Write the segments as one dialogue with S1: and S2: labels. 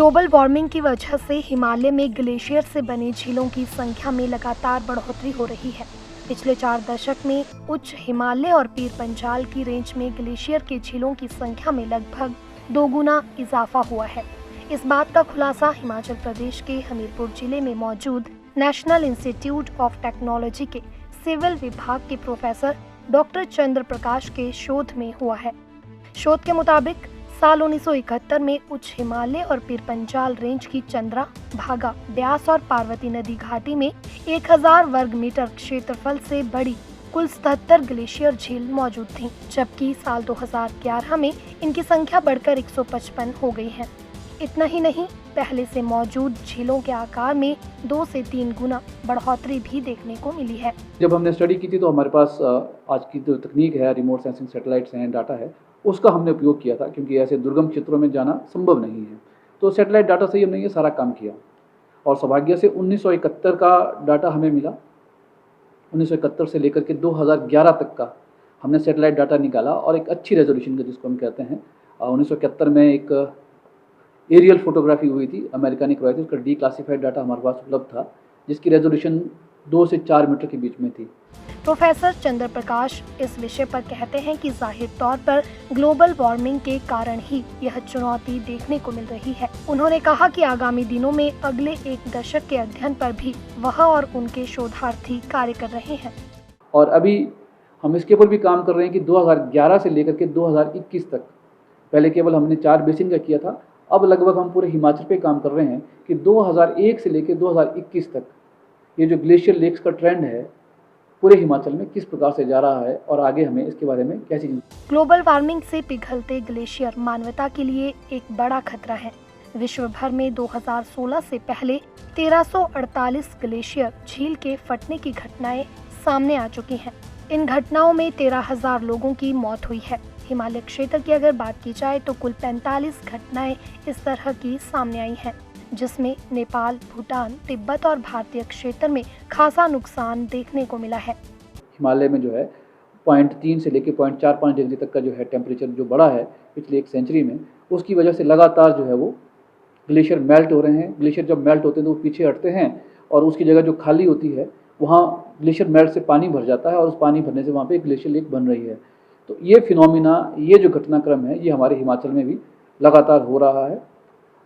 S1: Global warming की वजह से हिमालय में ग्लेशियर से बनी झीलों की संख्या में लगातार बढ़ोतरी हो रही है। पिछले 4 दशक में उच्च हिमालय और पीर पंजाल की रेंज में ग्लेशियर की झीलों की संख्या में लगभग 2 गुना इजाफा हुआ है। इस बात का खुलासा हिमाचल प्रदेश के हमीरपुर जिले में मौजूद नेशनल इंस्टीट्यूट ऑफ टेक्नोलॉजी के सिविल विभाग के प्रोफेसर डॉक्टर चंद्र प्रकाश के शोध में हुआ है। शोध के मुताबिक साल 1971 में उच्च हिमालय और पीर पंजाल रेंज की चंद्रा, भागा, ब्यास और पार्वती नदी घाटी में 1000 वर्ग मीटर क्षेत्रफल से बड़ी कुल 77 ग्लेशियर झील मौजूद थीं, जबकि साल 2011 में इनकी संख्या बढ़कर 155 हो गई है। इतना ही नहीं, पहले से मौजूद झीलों के आकार में 2 से 3 गुना बढ़ोतरी भी देखने को मिली है।
S2: जब हमने स्टडी की थी तो हमारे पास आज की जो तकनीक है, रिमोट सेंसिंग सैटेलाइट्स हैं, डाटा है, उसका हमने उपयोग किया था, क्योंकि ऐसे दुर्गम क्षेत्रों में जाना संभव नहीं है। तो सैटेलाइट डाटा से ही हमने ये सारा काम किया और सौभाग्य से 1971 का डाटा हमें मिला। 1971 से लेकर के 2011 तक का हमने सैटेलाइट डाटा निकाला और एक अच्छी रेजोल्यूशन का, जिसको हम कहते हैं, 1971 में एक एरियल फोटोग्राफी हुई थी, अमेरिका ने करवाई थी। उसका डीक्लासिफाइड डाटा हमारे पास उपलब्ध था, जिसकी रेजोल्यूशन 2 से 4 मीटर के बीच में थी।
S1: प्रोफेसर चंद्र प्रकाश इस विषय पर कहते हैं कि जाहिर तौर पर ग्लोबल वार्मिंग के कारण ही यह चुनौती देखने को मिल रही है। उन्होंने कहा कि आगामी दिनों में अगले 1 दशक के अध्ययन पर भी वह और उनके शोधार्थी कार्य कर रहे हैं।
S2: और अभी हम इसके ऊपर भी काम कर रहे हैं कि 2011 से लेकर के 2021 तक, पहले केवल हमने 4 बेसिन का किया था, अब लगभग हम पूरे हिमाचल पे काम कर रहे हैं कि 2001 से लेकर 2021 तक ये जो ग्लेशियर लेक्स का ट्रेंड है पूरे हिमाचल में किस प्रकार से जा रहा है और आगे हमें इसके बारे में कैसी।
S1: ग्लोबल वार्मिंग से पिघलते ग्लेशियर मानवता के लिए एक बड़ा खतरा है। विश्व भर में 2016 से पहले 1348 ग्लेशियर झील के फटने की घटनाएं सामने आ चुकी हैं। इन घटनाओं में 13,000 लोगों की मौत हुई है। हिमालय क्षेत्र की अगर बात की जाए तो कुल 45 घटनाएं इस तरह की सामने आई हैं, जिसमें नेपाल, भूटान, तिब्बत और भारतीय क्षेत्र में खासा नुकसान देखने को मिला है।
S2: हिमालय में जो है 0.3 से लेकर 0.45 डिग्री तक का जो है टेम्परेचर जो बढ़ा है पिछले 1 सेंचुरी में, उसकी वजह से लगातार जो है वो ग्लेशियर मेल्ट हो रहे हैं। ग्लेशियर जब मेल्ट होते हैं तो वो पीछे हटते हैं और उसकी जगह जो खाली होती है वहाँ ग्लेशियर मेल्ट से पानी भर जाता है और उस पानी भरने से वहाँ पे एक ग्लेशियर लेक बन रही है। तो ये फिनोमिना, ये जो घटनाक्रम है, ये हमारे हिमाचल में भी लगातार हो रहा है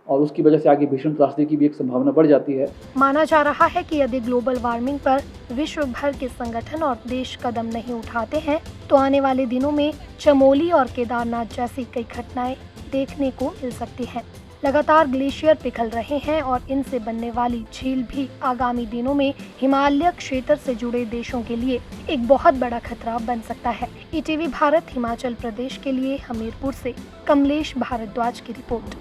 S2: और उसकी वजह से आगे भीषण त्रासदी की भी एक संभावना बढ़ जाती है।
S1: माना जा रहा है कि यदि ग्लोबल वार्मिंग पर विश्व भर के संगठन और देश कदम नहीं उठाते हैं तो आने वाले दिनों में चमोली और केदारनाथ जैसी कई घटनाएं देखने को मिल सकती हैं। लगातार ग्लेशियर पिघल रहे हैं और इनसे बनने वाली झील भी आगामी दिनों में हिमालय क्षेत्र से जुड़े देशों के लिए एक बहुत बड़ा खतरा बन सकता है। ईटीवी भारत हिमाचल प्रदेश के लिए हमीरपुर से कमलेश भारद्वाज की रिपोर्ट।